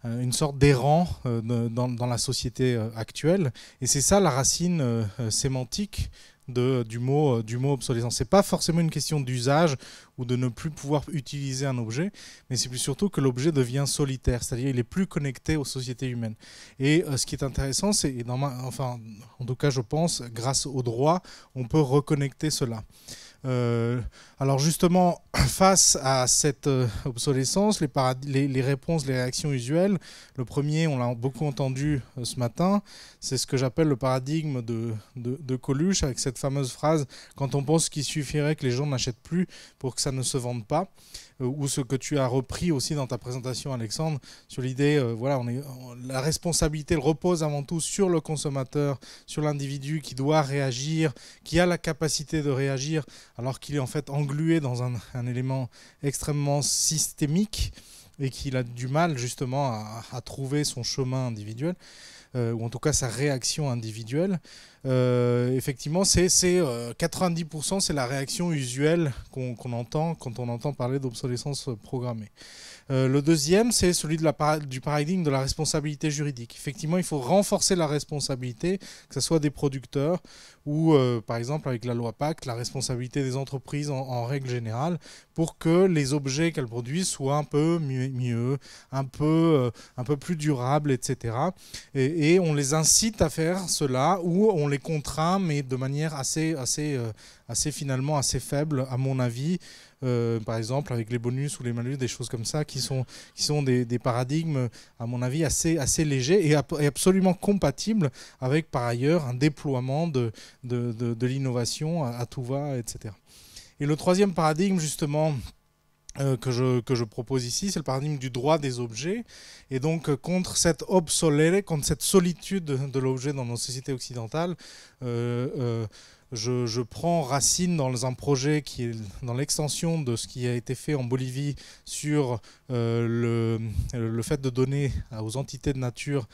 une sorte d'errant dans la société actuelle, et c'est ça la racine sémantique du mot obsolescence. C'est pas forcément une question d'usage ou de ne plus pouvoir utiliser un objet, mais c'est plus surtout que l'objet devient solitaire, c'est-à-dire il est plus connecté aux sociétés humaines. Et ce qui est intéressant, c'est, enfin, en tout cas je pense, grâce au droit, on peut reconnecter cela. Alors justement, face à cette obsolescence, les réponses, les réactions usuelles, le premier, on l'a beaucoup entendu ce matin, c'est ce que j'appelle le paradigme de Coluche, avec cette fameuse phrase « Quand on pense qu'il suffirait que les gens n'achètent plus pour que ça ne se vende pas », ou ce que tu as repris aussi dans ta présentation, Alexandre, sur l'idée, voilà, la responsabilité repose avant tout sur le consommateur, sur l'individu qui doit réagir, qui a la capacité de réagir, alors qu'il est en fait englué dans un élément extrêmement systémique, et qu'il a du mal justement à trouver son chemin individuel, ou en tout cas sa réaction individuelle. Effectivement, 90%, c'est la réaction usuelle qu'on entend quand on entend parler d'obsolescence programmée. Le deuxième, c'est celui du paradigme de la responsabilité juridique. Effectivement, il faut renforcer la responsabilité, que ce soit des producteurs ou, par exemple, avec la loi Pacte, la responsabilité des entreprises en règle générale, pour que les objets qu'elles produisent soient un peu mieux, un peu plus durables, etc. Et on les incite à faire cela, ou on les contraint, mais de manière assez finalement assez faible, à mon avis. Par exemple avec les bonus ou les malus, des choses comme ça qui sont des paradigmes à mon avis assez légers et absolument compatibles avec par ailleurs un déploiement de l'innovation à tout va, etc. Et le troisième paradigme justement que je propose ici, c'est le paradigme du droit des objets. Et donc, contre cette obsolere, contre cette solitude de l'objet dans nos sociétés occidentales, je prends racine dans un projet qui est dans l'extension de ce qui a été fait en Bolivie sur le fait de donner aux entités de nature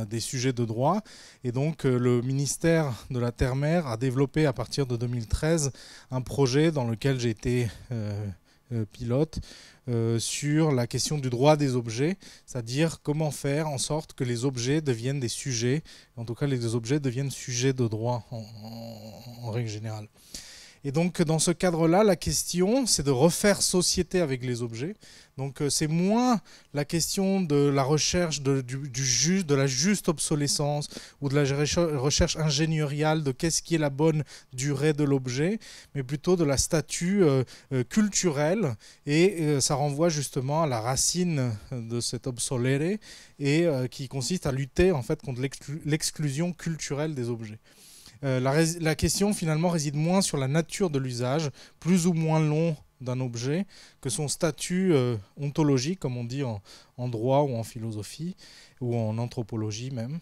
des sujets de droit. Et donc le ministère de la Terre-Mer a développé à partir de 2013 un projet dans lequel j'ai été pilote sur la question du droit des objets, c'est-à-dire comment faire en sorte que les objets deviennent des sujets, en tout cas les objets deviennent sujets de droit en règle générale. Et donc dans ce cadre-là, la question c'est de refaire société avec les objets. Donc c'est moins la question de la recherche de la juste obsolescence ou de la recherche ingénieriale de qu'est-ce qui est la bonne durée de l'objet, mais plutôt de la statue culturelle. Et ça renvoie justement à la racine de cet obsolere et qui consiste à lutter en fait contre l'exclusion culturelle des objets. La question finalement réside moins sur la nature de l'usage, plus ou moins long d'un objet, que son statut ontologique, comme on dit en droit ou en philosophie, ou en anthropologie même.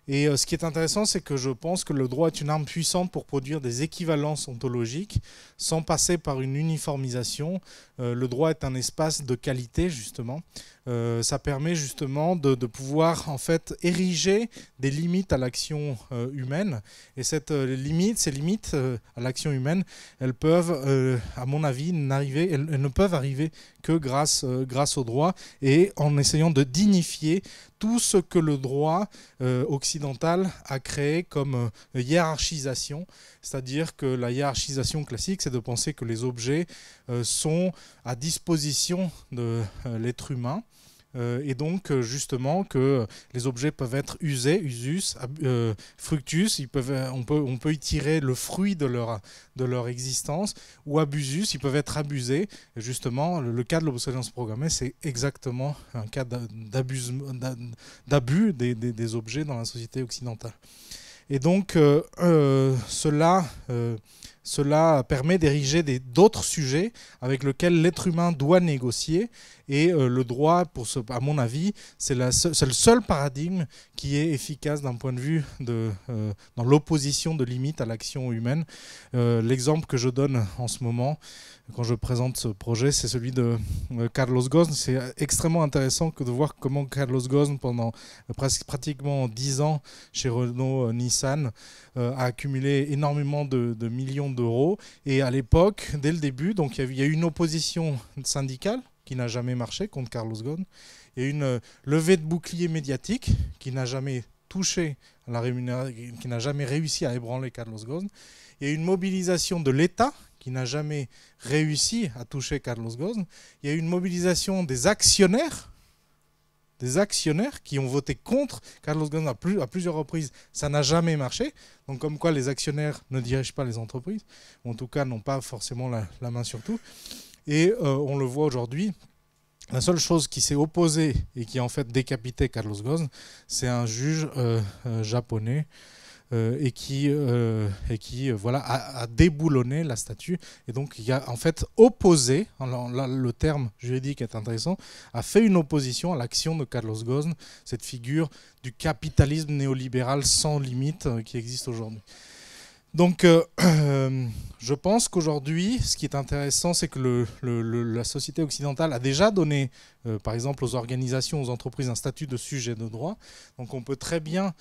Et ce qui est intéressant, c'est que je pense que le droit est une arme puissante pour produire des équivalences ontologiques, sans passer par une uniformisation. Le droit est un espace de qualité, justement. Ça permet justement de pouvoir en fait ériger des limites à l'action humaine. Et ces limites à l'action humaine, elles peuvent, à mon avis, elles ne peuvent arriver que grâce au droit et en essayant de dignifier tout ce que le droit occidental a créé comme hiérarchisation. C'est-à-dire que la hiérarchisation classique, c'est de penser que les objets sont à disposition de l'être humain. Et donc justement que les objets peuvent être usés, usus, fructus, on peut y tirer le fruit de leur existence, ou abusus, ils peuvent être abusés. Et justement, le cas de l'obsolescence programmée, c'est exactement un cas d'abus des objets dans la société occidentale. Et donc cela permet d'ériger d'autres sujets avec lesquels l'être humain doit négocier. Et le droit, à mon avis, c'est le seul paradigme qui est efficace d'un point de vue dans l'opposition de limites à l'action humaine. L'exemple que je donne en ce moment, quand je présente ce projet, c'est celui de Carlos Ghosn. C'est extrêmement intéressant de voir comment Carlos Ghosn, pendant pratiquement 10 ans chez Renault-Nissan, a accumulé énormément de millions d'euros. Et à l'époque, dès le début, donc il y a eu une opposition syndicale qui n'a jamais marché contre Carlos Ghosn. Il y a eu une levée de bouclier médiatique qui n'a jamais touché à la rémunération, qui n'a jamais réussi à ébranler Carlos Ghosn. Il y a eu une mobilisation de l'État qui n'a jamais réussi à toucher Carlos Ghosn. Il y a eu une mobilisation des actionnaires qui ont voté contre Carlos Ghosn à plusieurs reprises. Ça n'a jamais marché. Donc comme quoi les actionnaires ne dirigent pas les entreprises, ou en tout cas n'ont pas forcément la main sur tout. Et on le voit aujourd'hui, la seule chose qui s'est opposée et qui a en fait décapité Carlos Ghosn, c'est un juge japonais et qui voilà, a déboulonné la statue. Et donc il a en fait opposé, là, le terme juridique est intéressant, a fait une opposition à l'action de Carlos Ghosn, cette figure du capitalisme néolibéral sans limite qui existe aujourd'hui. Donc je pense qu'aujourd'hui, ce qui est intéressant, c'est que la société occidentale a déjà donné, par exemple, aux organisations, aux entreprises, un statut de sujet de droit. Donc on peut très bien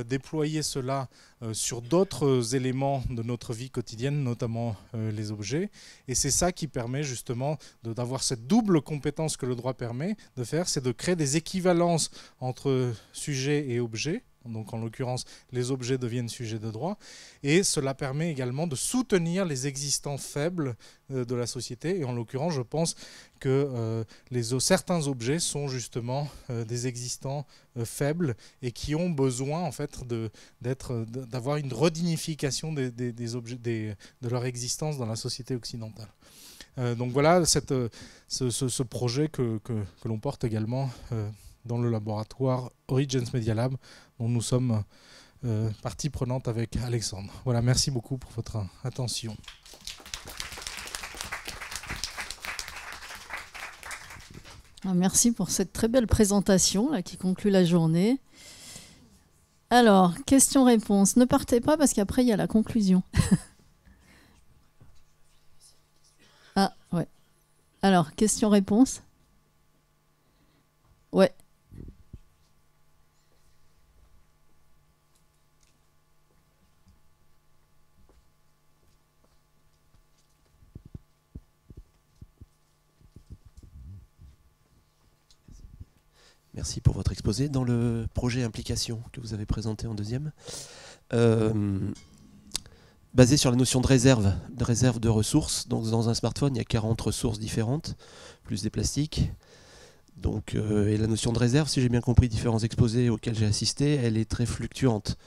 déployer cela sur d'autres éléments de notre vie quotidienne, notamment les objets. Et c'est ça qui permet justement d'avoir cette double compétence que le droit permet de faire, c'est de créer des équivalences entre sujet et objet. Donc en l'occurrence, les objets deviennent sujets de droit. Et cela permet également de soutenir les existants faibles de la société. Et en l'occurrence, je pense que certains objets sont justement des existants faibles et qui ont besoin en fait d'avoir une redignification des objets, de leur existence dans la société occidentale. Donc voilà ce projet que l'on porte également dans le laboratoire Origins Media Lab, dont nous sommes partie prenante avec Alexandre. Voilà, merci beaucoup pour votre attention. Merci pour cette très belle présentation là, qui conclut la journée. Alors, questions-réponses. Ne partez pas parce qu'après, il y a la conclusion. Ah, ouais. Alors, questions-réponses. Ouais. Merci pour votre exposé. Dans le projet implication que vous avez présenté en deuxième, basé sur la notion de réserve de ressources. Donc dans un smartphone, il y a 40 ressources différentes, plus des plastiques. Donc, et la notion de réserve, si j'ai bien compris différents exposés auxquels j'ai assisté, elle est très fluctuante.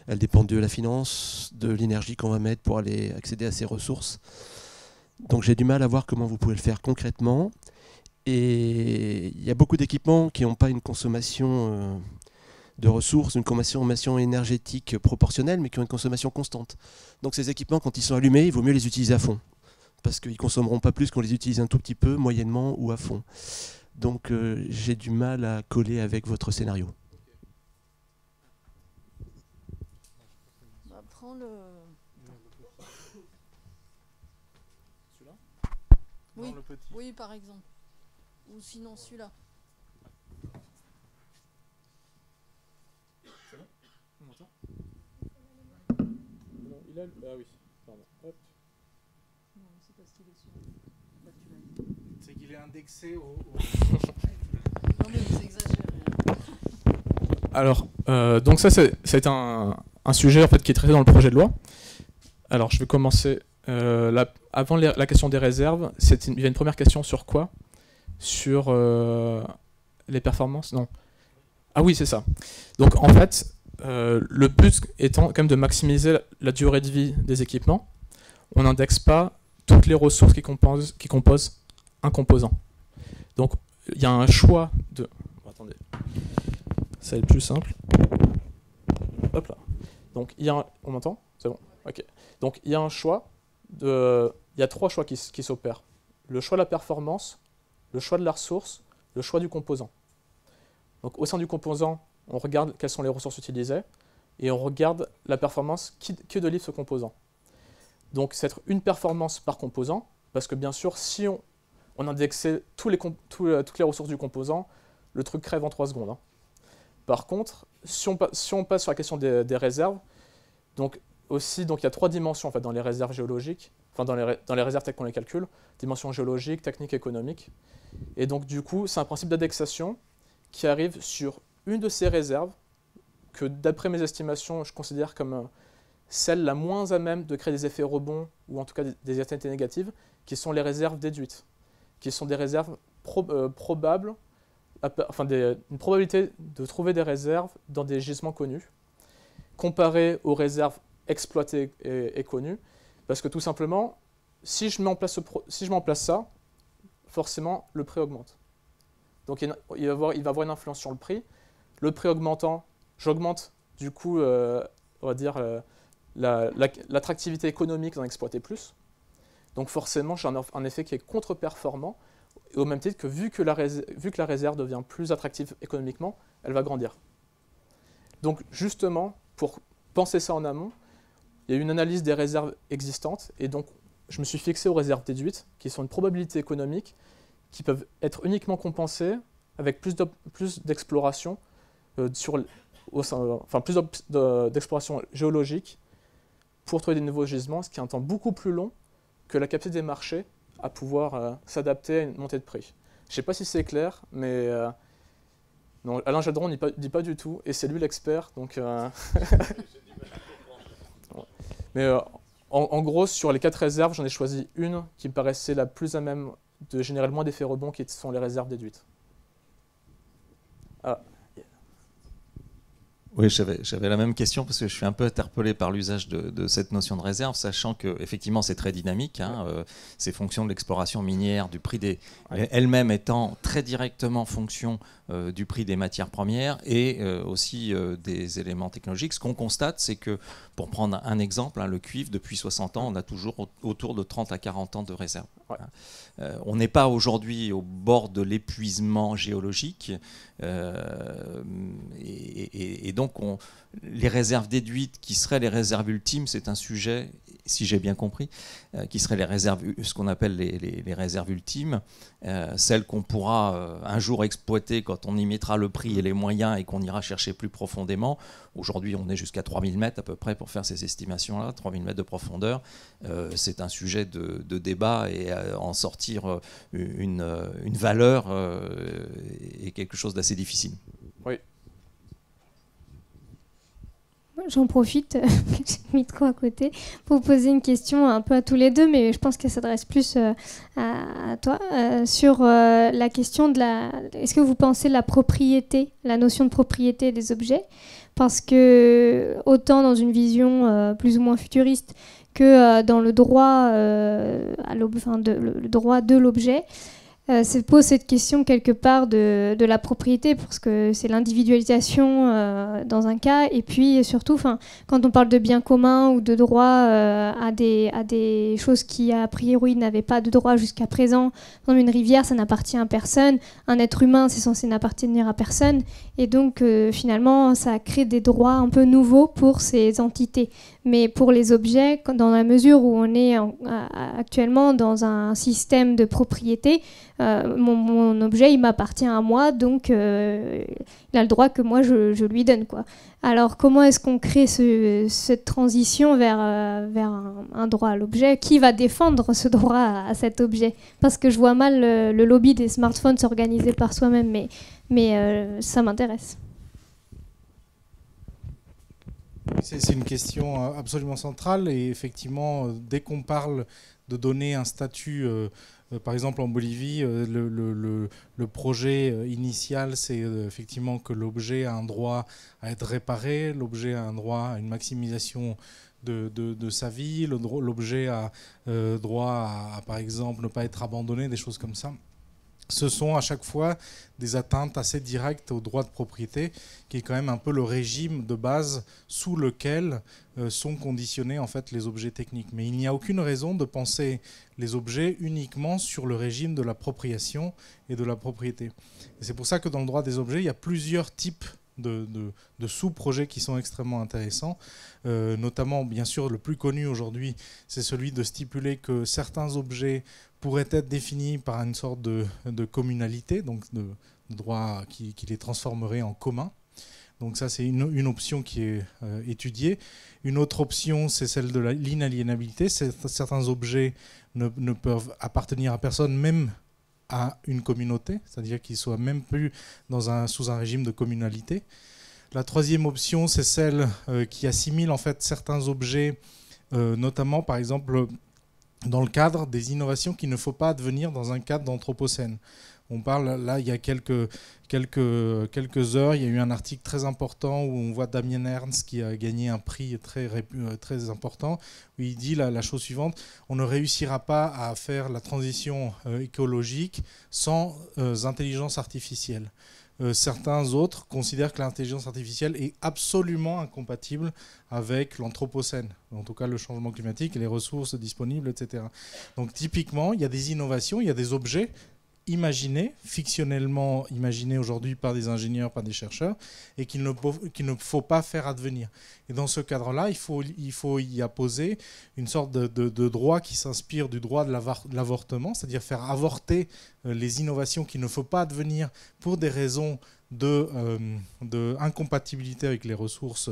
Elle dépend de la finance, de l'énergie qu'on va mettre pour aller accéder à ces ressources. Donc j'ai du mal à voir comment vous pouvez le faire concrètement. Et il y a beaucoup d'équipements qui n'ont pas une consommation de ressources, une consommation énergétique proportionnelle, mais qui ont une consommation constante. Donc ces équipements, quand ils sont allumés, il vaut mieux les utiliser à fond, parce qu'ils ne consommeront pas plus qu'on les utilise un tout petit peu, moyennement ou à fond. Donc j'ai du mal à coller avec votre scénario. Prends le... Celui-là ? Oui. Non, le petit. Oui, par exemple. Ou sinon celui-là. C'est bon? On m'entend? Non, il a... Ah oui, pardon. Hop. Non, c'est parce qu'il est sur... Là, tu l'as dit. C'est qu'il est indexé au... Non, mais vous exagérez. Alors, donc ça, c'est un sujet en fait, qui est traité dans le projet de loi. Alors, je vais commencer. Avant la question des réserves, il y a une première question sur quoi? Sur les performances? Non. Ah oui, c'est ça. Donc, en fait, le but étant quand même de maximiser la durée de vie des équipements. On n'indexe pas toutes les ressources qui composent un composant. Donc, il y a un choix de... Attendez. Ça va être plus simple. Hop là. Donc, on m'entend? C'est bon. Ok. Donc, il y a un choix il y a 3 choix qui s'opèrent. Le choix de la performance, le choix de la ressource, le choix du composant. Donc, au sein du composant, on regarde quelles sont les ressources utilisées et on regarde la performance que délivre ce composant. Donc, c'est une performance par composant, parce que bien sûr, si on indexait toutes les ressources du composant, le truc crève en 3 secondes. Hein. Par contre, si on passe sur la question des réserves, donc il y a 3 dimensions en fait, dans les réserves géologiques, enfin dans les réserves telles qu'on les calcule, dimension géologique, technique, économique. Et donc du coup, c'est un principe d'indexation qui arrive sur une de ces réserves que d'après mes estimations, je considère comme celle la moins à même de créer des effets rebonds, ou en tout cas des externalités négatives, qui sont les réserves déduites, qui sont des réserves probables, enfin une probabilité de trouver des réserves dans des gisements connus, comparées aux réserves exploitées et connues, parce que tout simplement, si je mets en place ça, forcément, le prix augmente. Donc il va avoir une influence sur le prix. Le prix augmentant, j'augmente du coup, on va dire, l'attractivité économique d'en exploiter plus. Donc forcément, j'ai un effet qui est contre-performant, au même titre que vu que la réserve devient plus attractive économiquement, elle va grandir. Donc justement, pour penser ça en amont, il y a eu une analyse des réserves existantes, et donc je me suis fixé aux réserves déduites, qui sont une probabilité économique, qui peuvent être uniquement compensées avec plus d'exploration, plus d'exploration géologique, pour trouver des nouveaux gisements, ce qui est un temps beaucoup plus long que la capacité des marchés à pouvoir s'adapter à une montée de prix. Je ne sais pas si c'est clair, mais non, Alain Jadron ne dit pas du tout, et c'est lui l'expert. Donc, mais en gros, sur les 4 réserves, j'en ai choisi une qui me paraissait la plus à même de générer le moins d'effets rebonds, qui sont les réserves déduites. Ah. Oui, j'avais la même question parce que je suis un peu interpellé par l'usage de cette notion de réserve, sachant que effectivement c'est très dynamique. Hein, c'est fonction de l'exploration minière, du prix elle-même étant très directement fonction du prix des matières premières et aussi des éléments technologiques. Ce qu'on constate, c'est que Pour prendre un exemple, le cuivre, depuis 60 ans, on a toujours autour de 30 à 40 ans de réserve. Ouais. On n'est pas aujourd'hui au bord de l'épuisement géologique, et donc les réserves déduites, qui seraient les réserves ultimes, c'est un sujet, si j'ai bien compris, qui seraient les réserves, ce qu'on appelle les réserves ultimes, celles qu'on pourra un jour exploiter quand on y mettra le prix et les moyens et qu'on ira chercher plus profondément. Aujourd'hui, on est jusqu'à 3000 mètres à peu près pour faire ces estimations-là, 3000 mètres de profondeur. C'est un sujet de débat, et en sortir une valeur est quelque chose d'assez difficile. Oui. J'en profite, j'ai mis de quoi à côté, pour poser une question un peu à tous les deux, mais je pense qu'elle s'adresse plus à toi, sur la question de est-ce que vous pensez la propriété, la notion de propriété des objets? Parce que autant dans une vision plus ou moins futuriste que dans le droit, le droit de l'objet, se pose cette question quelque part de la propriété, parce que c'est l'individualisation dans un cas, et puis surtout quand on parle de biens communs ou de droit à des choses qui a priori n'avaient pas de droit jusqu'à présent. Dans une rivière, ça n'appartient à personne, un être humain c'est censé n'appartenir à personne, et donc finalement ça crée des droits un peu nouveaux pour ces entités. Mais pour les objets, dans la mesure où on est actuellement dans un système de propriété, mon objet, il m'appartient à moi, donc il a le droit que moi je lui donne, quoi. Alors comment est-ce qu'on crée cette transition vers un droit à l'objet? Qui va défendre ce droit à cet objet? Parce que je vois mal le lobby des smartphones s'organiser par soi-même, mais ça m'intéresse. C'est une question absolument centrale, et effectivement, dès qu'on parle de donner un statut, par exemple en Bolivie, le projet initial, c'est effectivement que l'objet a un droit à être réparé, l'objet a un droit à une maximisation de sa vie, l'objet a droit à, par exemple, ne pas être abandonné, des choses comme ça. Ce sont à chaque fois des atteintes assez directes au droit de propriété, qui est quand même un peu le régime de base sous lequel sont conditionnés en fait les objets techniques. Mais il n'y a aucune raison de penser les objets uniquement sur le régime de l'appropriation et de la propriété. Et c'est pour ça que dans le droit des objets, il y a plusieurs types de sous-projets qui sont extrêmement intéressants, notamment bien sûr le plus connu aujourd'hui, c'est celui de stipuler que certains objets pourraient être définis par une sorte de communalité, donc de droit qui les transformerait en commun. Donc ça, c'est une option qui est étudiée. Une autre option, c'est celle de l'inaliénabilité. Certains objets ne peuvent appartenir à personne, même à une communauté, c'est-à-dire qu'ils ne soient même plus sous un régime de communalité. La troisième option, c'est celle qui assimile en fait certains objets, notamment par exemple dans le cadre des innovations qu'il ne faut pas advenir dans un cadre d'anthropocène. On parle, là, il y a quelques heures, il y a eu un article très important où on voit Damien Ernst qui a gagné un prix très important, où il dit la chose suivante: on ne réussira pas à faire la transition écologique sans intelligence artificielle. Certains autres considèrent que l'intelligence artificielle est absolument incompatible avec l'anthropocène, en tout cas le changement climatique et les ressources disponibles, etc. Donc typiquement, il y a des innovations, il y a des objets imaginés, fictionnellement imaginés aujourd'hui par des ingénieurs, par des chercheurs, et qu'il ne faut pas faire advenir. Et dans ce cadre-là, il faut y apposer une sorte de droit qui s'inspire du droit de l'avortement, c'est-à-dire faire avorter les innovations qu'il ne faut pas advenir pour des raisons de incompatibilité avec les ressources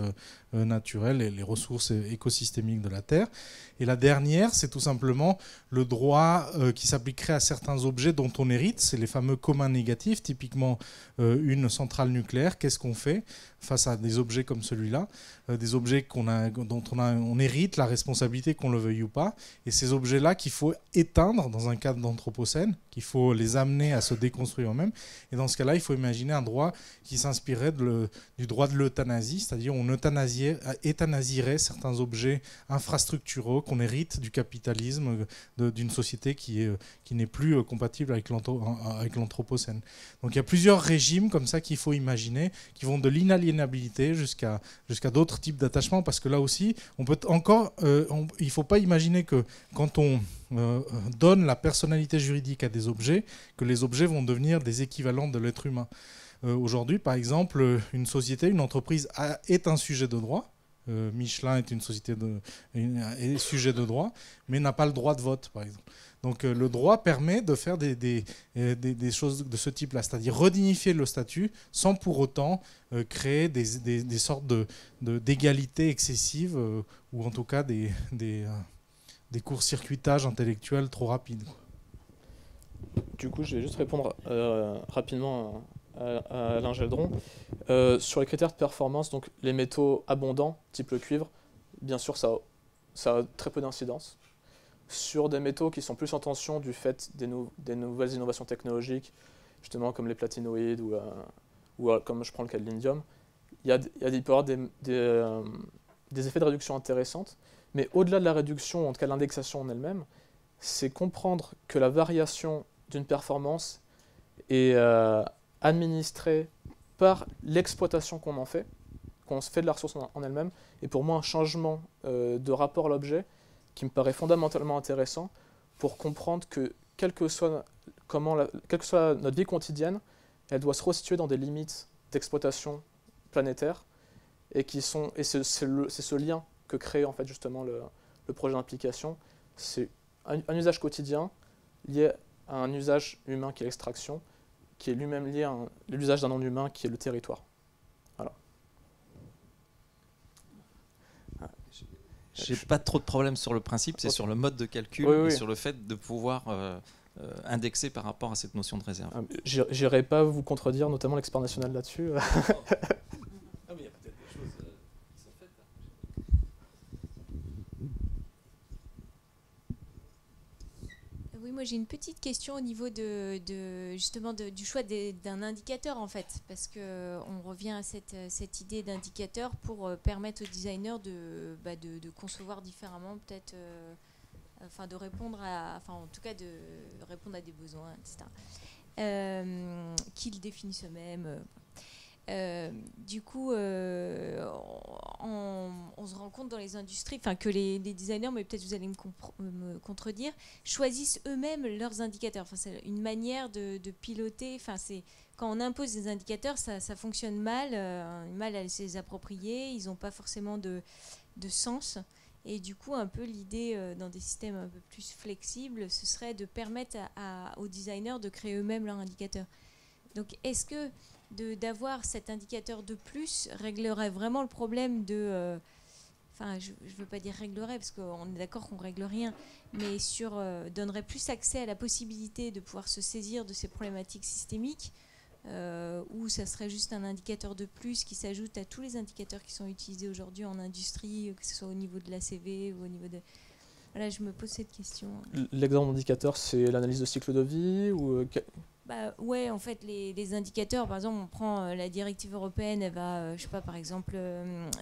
naturelles et les ressources écosystémiques de la Terre. Et la dernière, c'est tout simplement le droit qui s'appliquerait à certains objets dont on hérite, c'est les fameux communs négatifs, typiquement une centrale nucléaire. Qu'est-ce qu'on fait face à des objets comme celui-là, des objets dont on hérite la responsabilité, qu'on le veuille ou pas, et ces objets-là qu'il faut éteindre dans un cadre d'anthropocène, qu'il faut les amener à se déconstruire eux-mêmes. Et dans ce cas-là, il faut imaginer un droit qui s'inspirerait du droit de l'euthanasie, c'est-à-dire on euthanasiait euthanasierait certains objets infrastructuraux qu'on hérite du capitalisme d'une société qui n'est plus compatible avec l'anthropocène. Donc il y a plusieurs régimes comme ça qu'il faut imaginer, qui vont de l'inaliénabilité jusqu'à d'autres types d'attachements, parce que là aussi, il ne faut pas imaginer que quand on donne la personnalité juridique à des objets, que les objets vont devenir des équivalents de l'être humain. Aujourd'hui, par exemple, une société, une entreprise est un sujet de droit. Michelin est une société est sujet de droit, mais n'a pas le droit de vote, par exemple. Donc le droit permet de faire des choses de ce type-là, c'est-à-dire redignifier le statut sans pour autant créer des sortes d'égalité excessive ou en tout cas des court-circuitages intellectuels trop rapides. Du coup, je vais juste répondre rapidement à Alain Geldron. Sur les critères de performance, donc les métaux abondants, type le cuivre, bien sûr, ça a très peu d'incidence. Sur des métaux qui sont plus en tension du fait des nouvelles innovations technologiques, justement comme les platinoïdes ou comme je prends le cas de l'indium, il peut y avoir des effets de réduction intéressantes, mais au-delà de la réduction, en tout cas l'indexation en elle-même, c'est comprendre que la variation d'une performance est administrée par l'exploitation qu'on se fait de la ressource en elle-même, et pour moi un changement de rapport à l'objet qui me paraît fondamentalement intéressant pour comprendre que quelle que soit notre vie quotidienne, elle doit se resituer dans des limites d'exploitation planétaire, et c'est ce lien que crée en fait justement le projet d'implication. C'est un usage quotidien lié à un usage humain qui est l'extraction, qui est lui-même lié à l'usage d'un non-humain qui est le territoire. Voilà. J'ai pas trop de problèmes sur le principe, c'est sur le mode de calcul et sur le fait de pouvoir indexer par rapport à cette notion de réserve. J'irai pas vous contredire, notamment l'expert national là-dessus. Ah, mais il y a peut-être des choses qui sont faites. Oui, moi j'ai une petite question au niveau justement du choix d'un indicateur en fait, parce qu'on revient à cette idée d'indicateur pour permettre aux designers de concevoir différemment, peut-être, de répondre en tout cas de répondre à des besoins, etc. Qu'ils définissent eux-mêmes. Du coup, on se rend compte dans les industries, que les designers, mais peut-être vous allez me contredire, choisissent eux-mêmes leurs indicateurs. C'est une manière de piloter. Quand on impose des indicateurs, ça fonctionne mal, mal à se les approprier. Ils n'ont pas forcément de sens. Et du coup, un peu l'idée dans des systèmes un peu plus flexibles, ce serait de permettre aux designers de créer eux-mêmes leurs indicateurs. Donc, est-ce que d'avoir cet indicateur de plus réglerait vraiment le problème je ne veux pas dire réglerait, parce qu'on est d'accord qu'on ne règle rien, mais donnerait plus accès à la possibilité de pouvoir se saisir de ces problématiques systémiques, ou ça serait juste un indicateur de plus qui s'ajoute à tous les indicateurs qui sont utilisés aujourd'hui en industrie, que ce soit au niveau de l'ACV ou au niveau de... Voilà, je me pose cette question. L'exemple d'indicateur, c'est l'analyse de cycle de vie ou... Ouais, en fait, les indicateurs, par exemple, on prend la directive européenne, elle va, je sais pas, par exemple,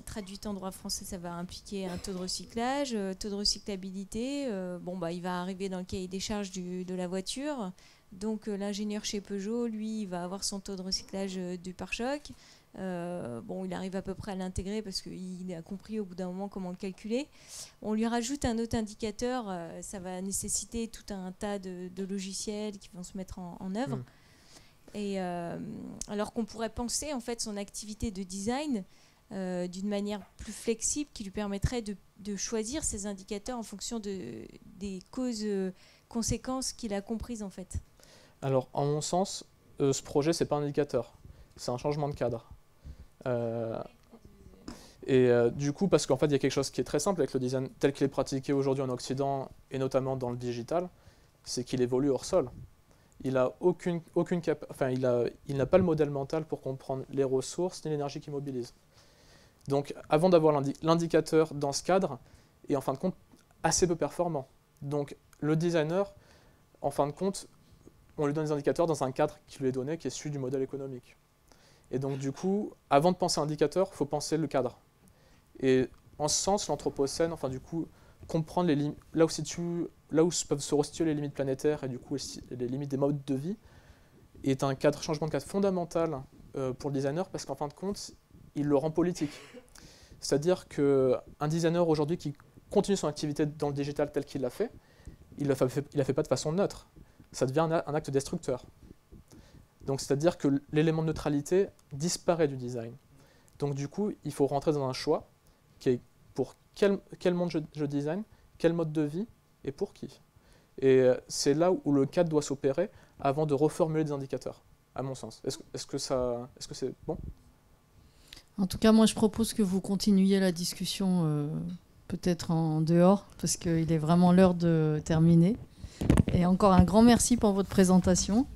traduite en droit français, ça va impliquer un taux de recyclage, taux de recyclabilité. Il va arriver dans le cahier des charges de la voiture. Donc, l'ingénieur chez Peugeot, lui, il va avoir son taux de recyclage du pare-choc. Il arrive à peu près à l'intégrer parce qu'il a compris au bout d'un moment comment le calculer. On lui rajoute un autre indicateur, ça va nécessiter tout un tas de logiciels qui vont se mettre en œuvre. Et alors qu'on pourrait penser en fait son activité de design d'une manière plus flexible qui lui permettrait de choisir ses indicateurs en fonction des causes-conséquences qu'il a comprises en fait. Alors, en mon sens, ce projet, c'est pas un indicateur, c'est un changement de cadre. Du coup, parce qu'en fait, il y a quelque chose qui est très simple avec le design tel qu'il est pratiqué aujourd'hui en Occident, et notamment dans le digital, c'est qu'il évolue hors sol. Il n'a il n'a pas le modèle mental pour comprendre les ressources ni l'énergie qu'il mobilise. Donc, avant d'avoir l'indicateur dans ce cadre, est en fin de compte assez peu performant. Donc, le designer, en fin de compte, on lui donne des indicateurs dans un cadre qui lui est donné, qui est celui du modèle économique. Et donc, du coup, avant de penser à l'indicateur, il faut penser le cadre. Et en ce sens, l'Anthropocène, enfin du coup, comprendre là où peuvent se resituer les limites planétaires et du coup les limites des modes de vie, est un changement de cadre fondamental pour le designer, parce qu'en fin de compte, il le rend politique. C'est-à-dire qu'un designer aujourd'hui qui continue son activité dans le digital tel qu'il l'a fait, il ne la fait pas de façon neutre. Ça devient un acte destructeur. Donc c'est-à-dire que l'élément de neutralité disparaît du design. Donc du coup, il faut rentrer dans un choix qui est pour quel monde je design, quel mode de vie et pour qui. Et c'est là où le cadre doit s'opérer avant de reformuler des indicateurs, à mon sens. Est-ce que c'est bon ? En tout cas, moi, je propose que vous continuiez la discussion peut-être en dehors, parce qu'il est vraiment l'heure de terminer. Et encore un grand merci pour votre présentation.